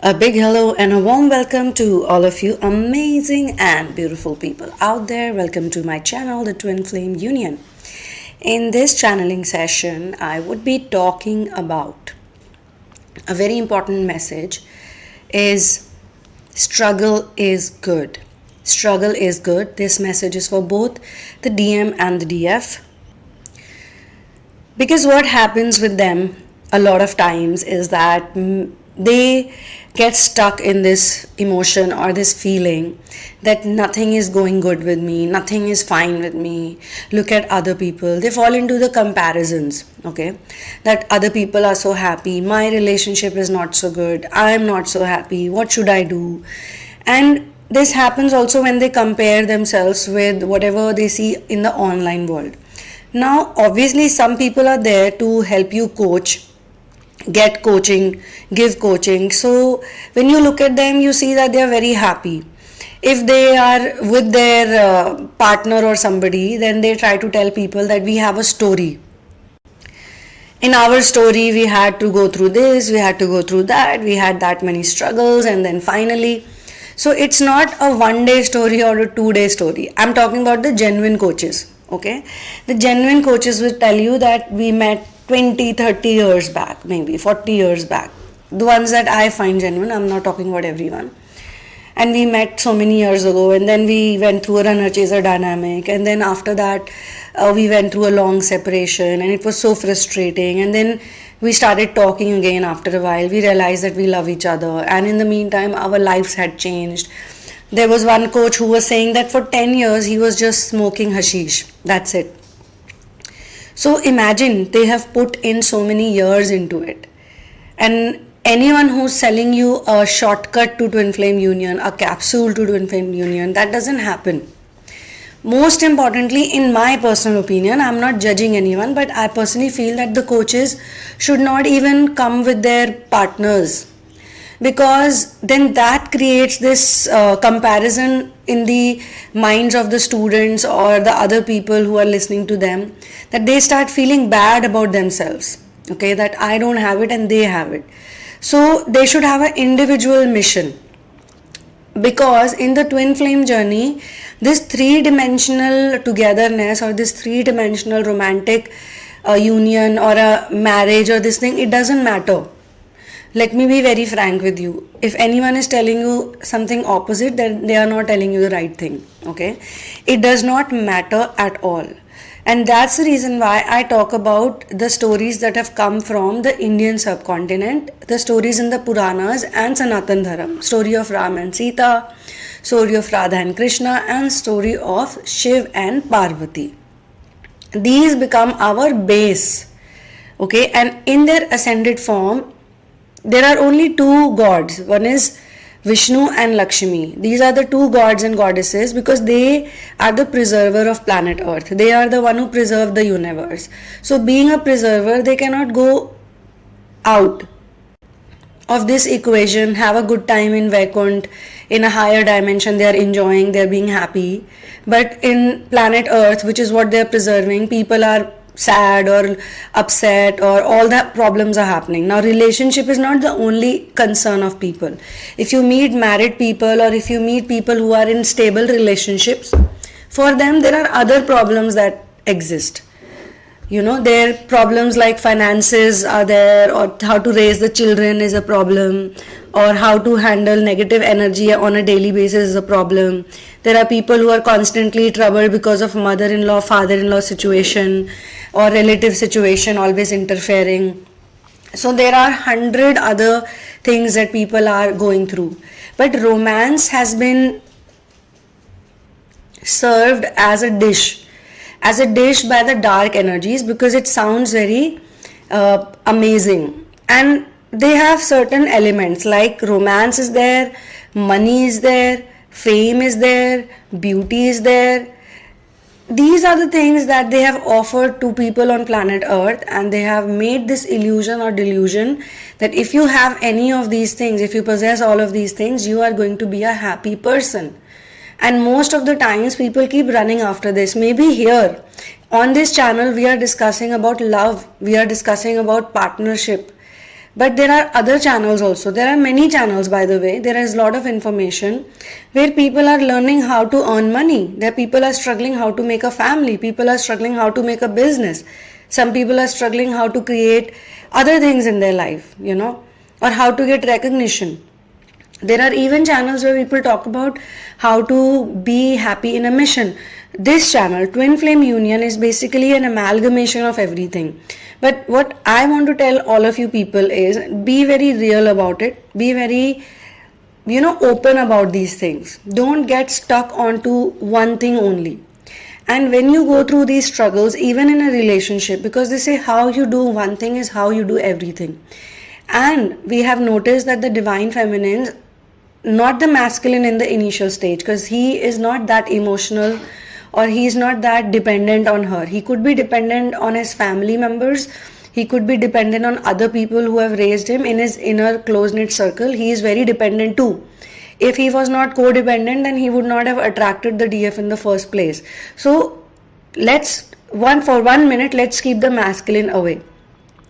A big hello and a warm welcome to all of you amazing and beautiful people out there. Welcome to my channel, the Twin Flame Union. In this channeling session, I would be talking about a very important message is struggle is good. Struggle is good. This message is for both the DM and the DF. Because what happens with them a lot of times is that they get stuck in this emotion or this feeling that nothing is going good with me, nothing is fine with me. Look at other people. They fall into the comparisons, okay? That other people are so happy, my relationship is not so good, I'm not so happy, what should I do? And this happens also when they compare themselves with whatever they see in the online world. Now, obviously, some people are there to help you coach, get coaching, give coaching. So when you look at them, you see that they are very happy. If they are with their partner or somebody, then they try to tell people that we have a story. In our story, we had to go through this, we had to go through that, we had that many struggles, and then finally. So it's not a 1-day story or a 2-day story. I'm talking about the genuine coaches. Okay, the genuine coaches will tell you that we met 20, 30 years back, maybe 40 years back. The ones that I find genuine, I'm not talking about everyone. And we met so many years ago, and then we went through a runner-chaser dynamic, and then after that, we went through a long separation, and it was so frustrating. And then we started talking again after a while. We realized that we love each other, and in the meantime, our lives had changed. There was one coach who was saying that for 10 years, he was just smoking hashish. That's it. So imagine they have put in so many years into it. And anyone who's selling you a shortcut to Twin Flame Union, a capsule to Twin Flame Union, that doesn't happen. Most importantly, in my personal opinion, I'm not judging anyone, but I personally feel that the coaches should not even come with their partners, because then that creates this comparison in the minds of the students or the other people who are listening to them, that they start feeling bad about themselves, okay, that I don't have it and they have it. So they should have an individual mission, because in the twin flame journey, this three-dimensional togetherness or this three-dimensional romantic union or a marriage or this thing, it doesn't matter. Let me be very frank with you. If anyone is telling you something opposite, then they are not telling you the right thing. Okay? It does not matter at all. And that's the reason why I talk about the stories that have come from the Indian subcontinent, the stories in the Puranas and Sanatan Dharam. Story of Ram and Sita, story of Radha and Krishna, and story of Shiv and Parvati. These become our base. Okay? And in their ascended form, there are only two gods. One is Vishnu and Lakshmi. These are the two gods and goddesses because they are the preserver of planet Earth. They are the one who preserve the universe. So being a preserver, they cannot go out of this equation, have a good time in Vaikunt, in a higher dimension, they are enjoying, they are being happy. But in planet Earth, which is what they are preserving, people are sad or upset, or all the problems are happening. Now, relationship is not the only concern of people. If you meet married people or if you meet people who are in stable relationships, for them there are other problems that exist. You know, their problems like finances are there, or how to raise the children is a problem, or how to handle negative energy on a daily basis is a problem. There are people who are constantly troubled because of mother-in-law, father-in-law situation or relative situation always interfering. So there are 100 other things that people are going through. But romance has been served as a dish by the dark energies, because it sounds very amazing, and they have certain elements like romance is there, money is there, fame is there, beauty is there. These are the things that they have offered to people on planet Earth, and they have made this illusion or delusion that if you have any of these things, if you possess all of these things, you are going to be a happy person. And most of the times people keep running after this. Maybe here on this channel we are discussing about love, we are discussing about partnership, But there are other channels also. There are many channels, by the way. There is a lot of information where people are learning how to earn money. There people are struggling how to make a family. People are struggling how to make a business. Some people are struggling how to create other things in their life, or how to get recognition. There are even channels where people talk about how to be happy in a mission. This channel, Twin Flame Union, is basically an amalgamation of everything. But what I want to tell all of you people is be very real about it. Be very, open about these things. Don't get stuck onto one thing only. And when you go through these struggles, even in a relationship, because they say how you do one thing is how you do everything. And we have noticed that the divine feminines, not the masculine in the initial stage, because he is not that emotional or he is not that dependent on her. He could be dependent on his family members. He could be dependent on other people who have raised him in his inner close-knit circle. He is very dependent too. If he was not codependent, then he would not have attracted the DF in the first place. So for 1 minute, let's keep the masculine away.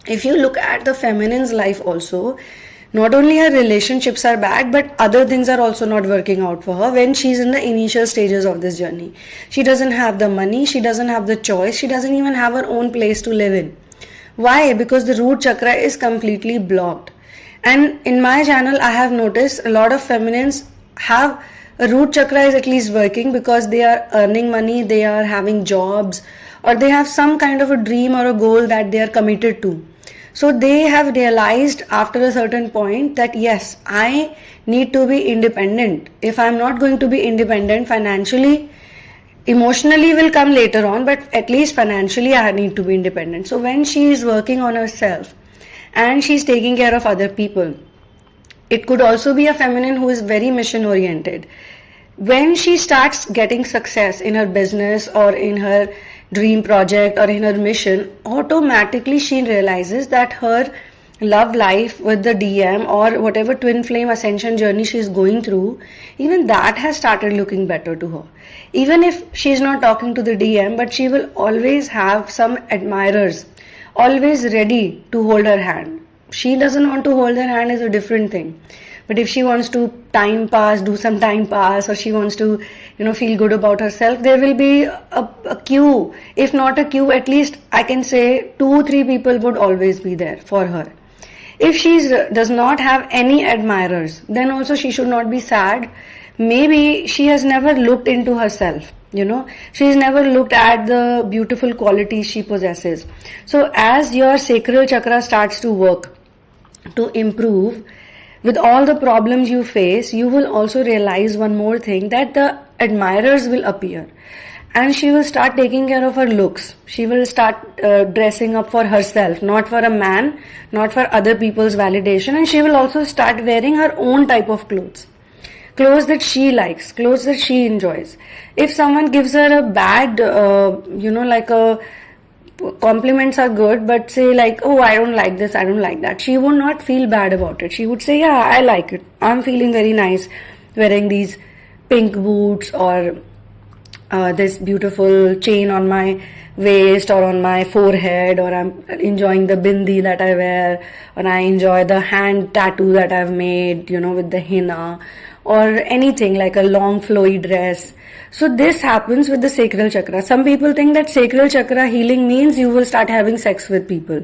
If you look at the feminine's life also, not only her relationships are bad, but other things are also not working out for her when she's in the initial stages of this journey. She doesn't have the money, she doesn't have the choice, she doesn't even have her own place to live in. Why? Because the root chakra is completely blocked. And in my channel, I have noticed a lot of feminines have a root chakra is at least working because they are earning money, they are having jobs, or they have some kind of a dream or a goal that they are committed to. So they have realized after a certain point that yes, I need to be independent. If I'm not going to be independent financially, emotionally will come later on, but at least financially I need to be independent. So when she is working on herself and she's taking care of other people, it could also be a feminine who is very mission oriented. When she starts getting success in her business or in her dream project or in her mission, automatically she realizes that her love life with the DM or whatever twin flame ascension journey she is going through, even that has started looking better to her. Even if she is not talking to the DM, but she will always have some admirers, always ready to hold her hand. She doesn't want to hold her hand is a different thing. But if she wants to do some time pass, or she wants to, feel good about herself, there will be a queue. If not a queue, at least I can say 2-3 people would always be there for her. If she does not have any admirers, then also she should not be sad. Maybe she has never looked into herself. She has never looked at the beautiful qualities she possesses. So as your sacral chakra starts to work, to improve, with all the problems you face, you will also realize one more thing, that the admirers will appear. And she will start taking care of her looks. She will start dressing up for herself, not for a man, not for other people's validation. And she will also start wearing her own type of clothes. Clothes that she likes, clothes that she enjoys. If someone gives her a bad, compliments are good, but say like, oh, I don't like this, I don't like that, she would not feel bad about it. She would say, yeah, I like it. I'm feeling very nice wearing these pink boots or this beautiful chain on my waist or on my forehead, or I'm enjoying the bindi that I wear, or I enjoy the hand tattoo that I've made, with the henna, or anything like a long flowy dress. So this happens with the sacral chakra. Some people think that sacral chakra healing means you will start having sex with people.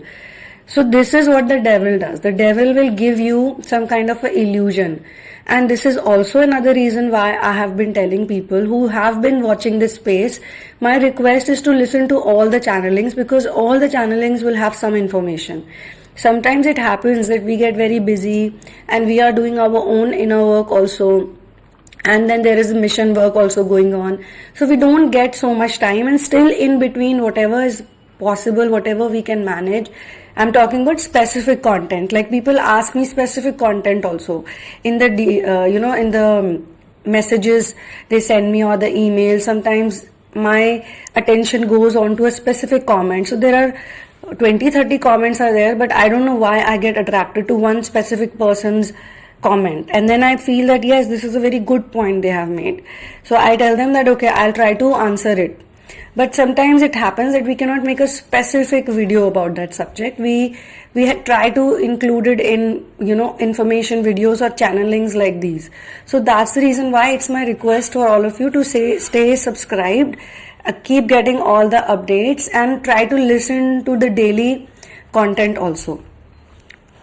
So this is what the devil does. The devil will give you some kind of an illusion. And this is also another reason why I have been telling people who have been watching this space, my request is to listen to all the channelings, because all the channelings will have some information. Sometimes it happens that we get very busy and we are doing our own inner work also, and then there is mission work also going on. So we don't get so much time, and still in between, whatever is possible, whatever we can manage. I'm talking about specific content. Like people ask me specific content also in the in the messages they send me or the email. Sometimes my attention goes on to a specific comment. So there are 20-30 comments are there, but I don't know why I get attracted to one specific person's comment, and then I feel that yes, this is a very good point they have made. So I tell them that okay, I'll try to answer it. But sometimes it happens that we cannot make a specific video about that subject. We try to include it in, information videos or channelings like these. So that's the reason why it's my request for all of you to stay subscribed, keep getting all the updates, and try to listen to the daily content also.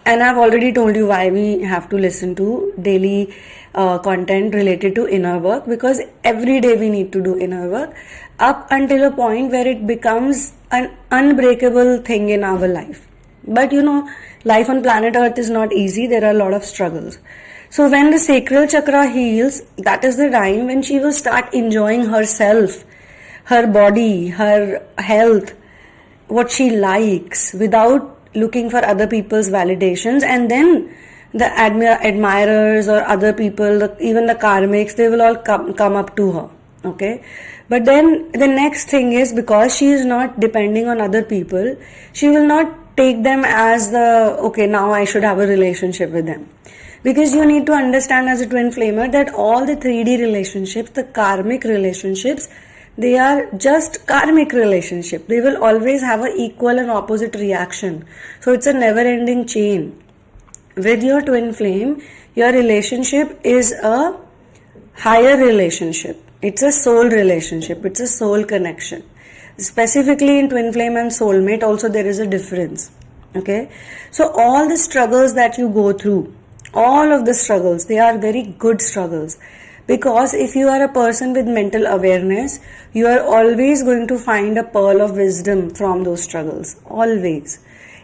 And I've already told you why we have to listen to daily content related to inner work, because every day we need to do inner work up until a point where it becomes an unbreakable thing in our life. But life on planet Earth is not easy. There are a lot of struggles. So when the sacral chakra heals, that is the time when she will start enjoying herself, her body, her health, what she likes, without looking for other people's validations. And then the admirers or other people, even the karmics, they will all come up to her. Okay. But then the next thing is, because she is not depending on other people, she will not take them as okay, now I should have a relationship with them. Because you need to understand as a twin flamer that all the 3D relationships, the karmic relationships, they are just karmic relationship. They will always have an equal and opposite reaction. So it's a never ending chain. With your twin flame, your relationship is a higher relationship. It's a soul relationship. It's a soul connection. Specifically in twin flame and soulmate also there is a difference. Okay. So all the struggles that you go through, all of the struggles, they are very good struggles. Because if you are a person with mental awareness, you are always going to find a pearl of wisdom from those struggles. Always.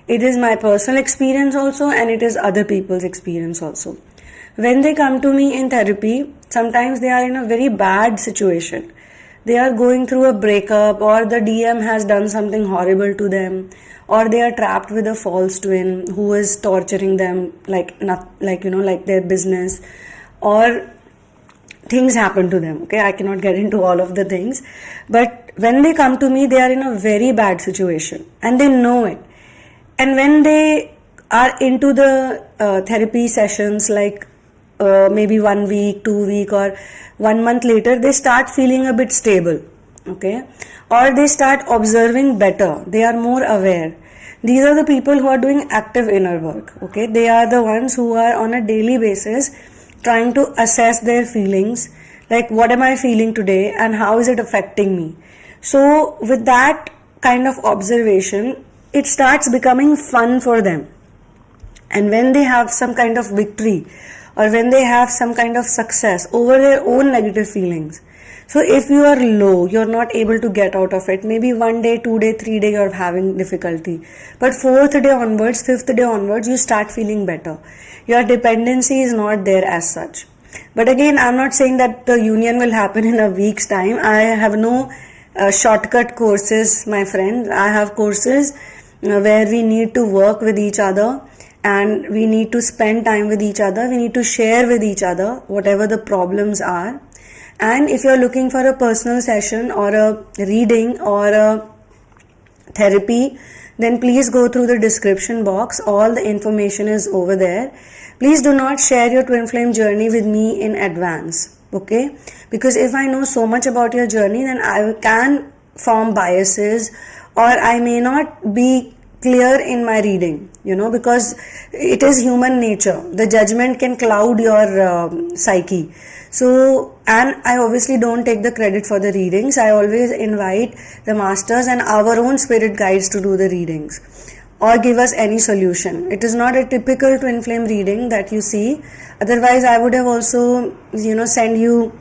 It is my personal experience also, and it is other people's experience also. When they come to me in therapy, sometimes they are in a very bad situation. They are going through a breakup, or the DM has done something horrible to them, or they are trapped with a false twin who is torturing them like their business, or things happen to them. Okay, I cannot get into all of the things, but when they come to me, they are in a very bad situation and they know it. And when they are into the therapy sessions, like maybe 1 week, 2 week, or 1 month later, they start feeling a bit stable. Okay, or they start observing better. They are more aware. These are the people who are doing active inner work. Okay, they are the ones who are on a daily basis trying to assess their feelings, like what am I feeling today and how is it affecting me. So with that kind of observation, it starts becoming fun for them. And when they have some kind of victory, or when they have some kind of success over their own negative feelings, so if you are low, you're not able to get out of it, maybe 1 day, 2 day, 3 day you're having difficulty, but 4th day onwards, 5th day onwards, you start feeling better. Your dependency is not there as such. But again, I'm not saying that the union will happen in a week's time. I have no shortcut courses, my friend. I have courses where we need to work with each other, and we need to spend time with each other. We need to share with each other whatever the problems are. And if you're looking for a personal session or a reading or a therapy, then please go through the description box. All the information is over there. Please do not share your twin flame journey with me in advance. Okay? Because if I know so much about your journey, then I can form biases, or I may not be clear in my reading, because it is human nature. The judgment can cloud your psyche. So, and I obviously don't take the credit for the readings. I always invite the masters and our own spirit guides to do the readings or give us any solution. It is not a typical twin flame reading that you see. Otherwise, I would have also, send you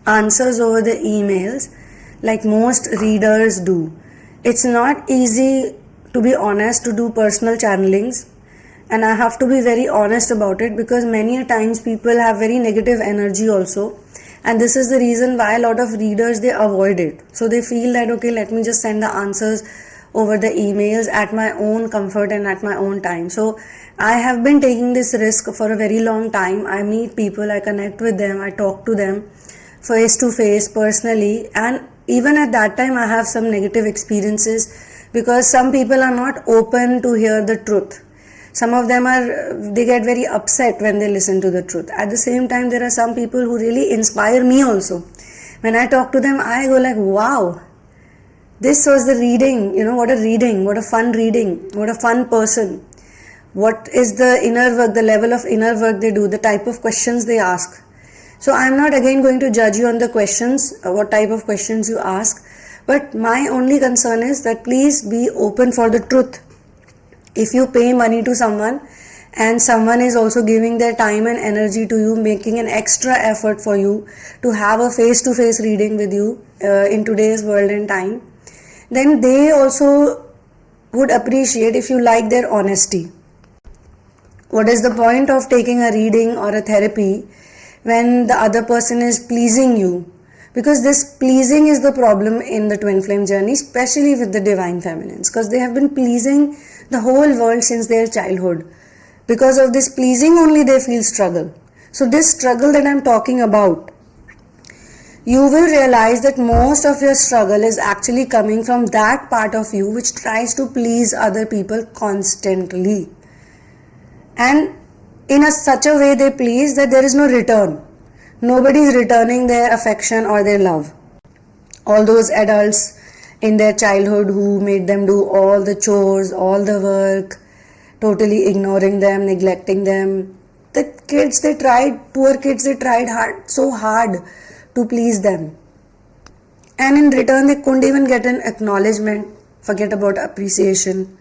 answers over the emails like most readers do. It's not easy, to be honest, to do personal channelings, and I have to be very honest about it, because many a times people have very negative energy also, and this is the reason why a lot of readers, they avoid it. So they feel that, okay, let me just send the answers over the emails at my own comfort and at my own time. So I have been taking this risk for a very long time. I meet people, I connect with them, I talk to them face to face personally, and even at that time I have some negative experiences, because some people are not open to hear the truth. Some of them they get very upset when they listen to the truth. At the same time, there are some people who really inspire me also. When I talk to them, I go like, wow, This was the reading, what a reading, what a fun reading, what a fun person. What is the inner work, the level of inner work they do, the type of questions they ask. So I'm not again going to judge you on the questions, what type of questions you ask, but my only concern is that please be open for the truth. If you pay money to someone and someone is also giving their time and energy to you, making an extra effort for you to have a face-to-face reading with you in today's world and time, then they also would appreciate if you like their honesty. What is the point of taking a reading or a therapy when the other person is pleasing you? Because this pleasing is the problem in the twin flame journey, especially with the divine feminines, because they have been pleasing the whole world since their childhood. Because of this pleasing only they feel struggle. So this struggle that I'm talking about, you will realize that most of your struggle is actually coming from that part of you which tries to please other people constantly. And in such a way they please that there is no return. Nobody is returning their affection or their love. All those adults in their childhood who made them do all the chores, all the work, totally ignoring them, neglecting them. The kids, they tried, poor kids, they tried so hard to please them. And in return, they couldn't even get an acknowledgement, forget about appreciation.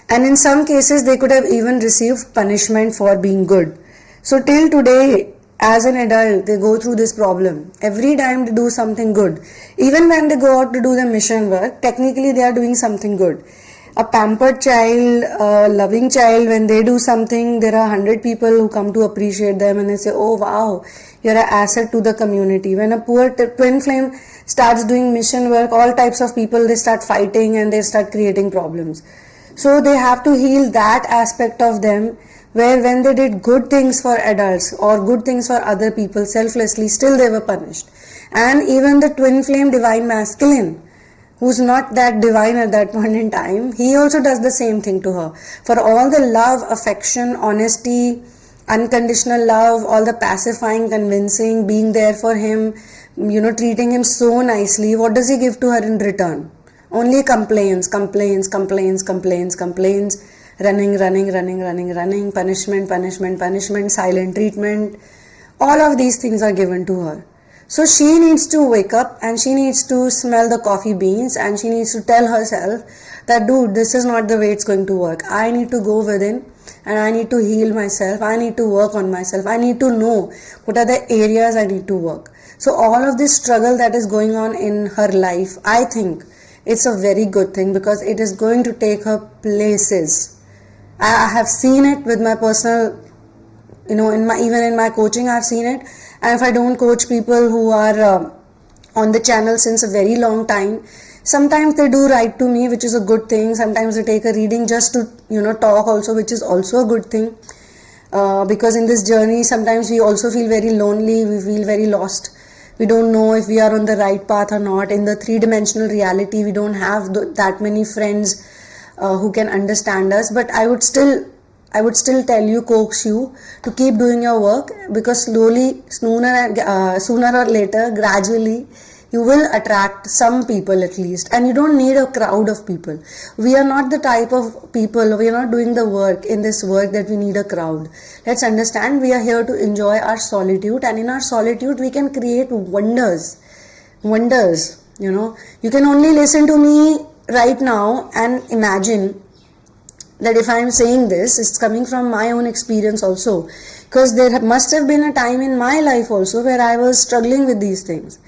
And in some cases, they could have even received punishment for being good. So till today, as an adult, they go through this problem. Every time they do something good, even when they go out to do the mission work, technically they are doing something good. A pampered child, a loving child, when they do something, there are 100 people who come to appreciate them and they say, oh wow, you're an asset to the community. When a poor twin flame starts doing mission work, all types of people, they start fighting and they start creating problems. So they have to heal that aspect of them, where when they did good things for adults or good things for other people selflessly, still they were punished. And even the twin flame divine masculine, who's not that divine at that point in time, he also does the same thing to her. For all the love, affection, honesty, unconditional love, all the pacifying, convincing, being there for him, treating him so nicely, what does he give to her in return? Only complaints, running, punishment, silent treatment. All of these things are given to her. So she needs to wake up and she needs to smell the coffee beans and she needs to tell herself that, dude, this is not the way it's going to work. I need to go within and I need to heal myself. I need to work on myself. I need to know what are the areas I need to work. So all of this struggle that is going on in her life, I think it's a very good thing because it is going to take her places. I have seen it with my personal, even in my coaching, I've seen it. And if I don't coach people who are on the channel since a very long time, sometimes they do write to me, which is a good thing. Sometimes they take a reading just to, talk also, which is also a good thing. Because in this journey, sometimes we also feel very lonely, we feel very lost. We don't know if we are on the right path or not. In the three-dimensional reality, we don't have that many friends who can understand us. But I would still tell you, coax you to keep doing your work, because slowly, sooner or later, gradually, you will attract some people at least, and you don't need a crowd of people. We are not the type of people, we are not doing the work in this work that we need a crowd. Let's understand, we are here to enjoy our solitude, and in our solitude we can create wonders. You can only listen to me right now and imagine that if I am saying this, it's coming from my own experience also, because there must have been a time in my life also where I was struggling with these things.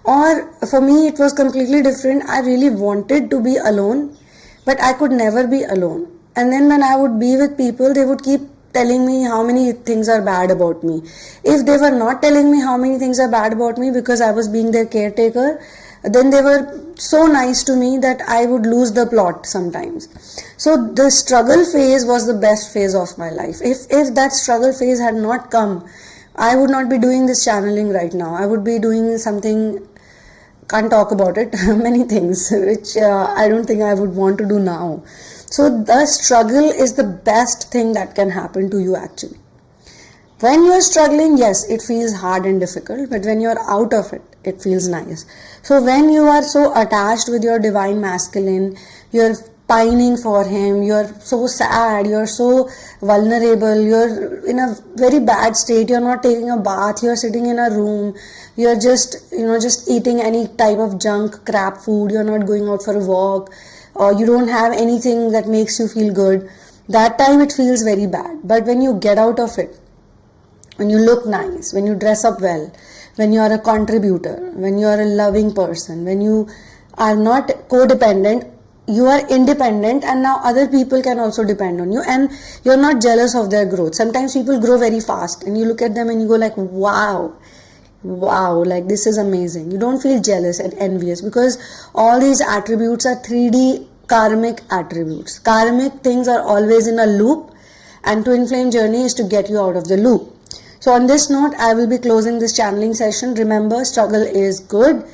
Or for me it was completely different. I really wanted to be alone, but I could never be alone. And then when I would be with people, they would keep telling me how many things are bad about me. If they were not telling me how many things are bad about me because I was being their caretaker, then they were so nice to me that I would lose the plot sometimes. So the struggle phase was the best phase of my life. If that struggle phase had not come, I would not be doing this channeling right now. I would be doing something, can't talk about it, many things which I don't think I would want to do now. So the struggle is the best thing that can happen to you actually. When you are struggling, yes, it feels hard and difficult, but when you are out of it, it feels nice. So when you are so attached with your divine masculine, you're pining for him, you're so sad, you're so vulnerable, you're in a very bad state, you're not taking a bath, you're sitting in a room, you're just eating any type of junk crap food, you're not going out for a walk, or you don't have anything that makes you feel good. That time it feels very bad. But when you get out of it, when you look nice, when you dress up well, when you are a contributor, when you are a loving person, when you are not codependent, you are independent, and now other people can also depend on you, and you're not jealous of their growth. Sometimes people grow very fast and you look at them and you go like, wow, like this is amazing. You don't feel jealous and envious, because all these attributes are 3D karmic attributes. Karmic things are always in a loop, and Twin Flame journey is to get you out of the loop. So on this note, I will be closing this channeling session. Remember, struggle is good,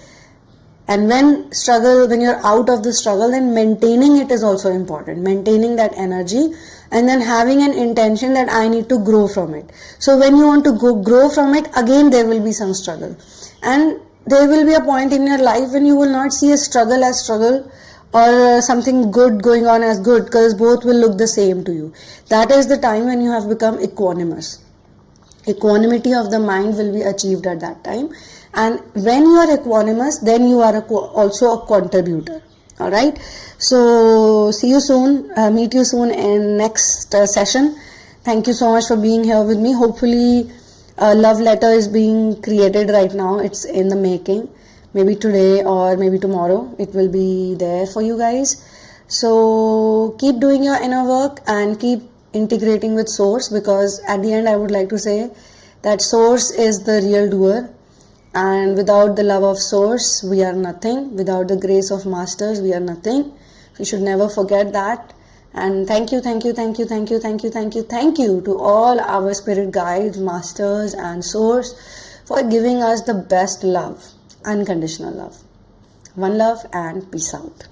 and when you're out of the struggle, then maintaining it is also important. Maintaining that energy, and then having an intention that I need to grow from it. So when you want to grow from it, again there will be some struggle, and there will be a point in your life when you will not see a struggle as struggle, or something good going on as good, because both will look the same to you. That is the time when you have become equanimous. Equanimity of the mind will be achieved at that time, and when you are equanimous, then you are also a contributor. All right, so see you soon, meet you soon in next session. Thank you so much for being here with me. Hopefully a love letter is being created right now. It's in the making. Maybe today or maybe tomorrow it will be there for you guys. So keep doing your inner work and keep integrating with source, because at the end I would like to say that source is the real doer, and without the love of source we are nothing. Without the grace of masters we are nothing. We should never forget that. And thank you to all our spirit guides, masters and source for giving us the best love, unconditional love. One love and peace out.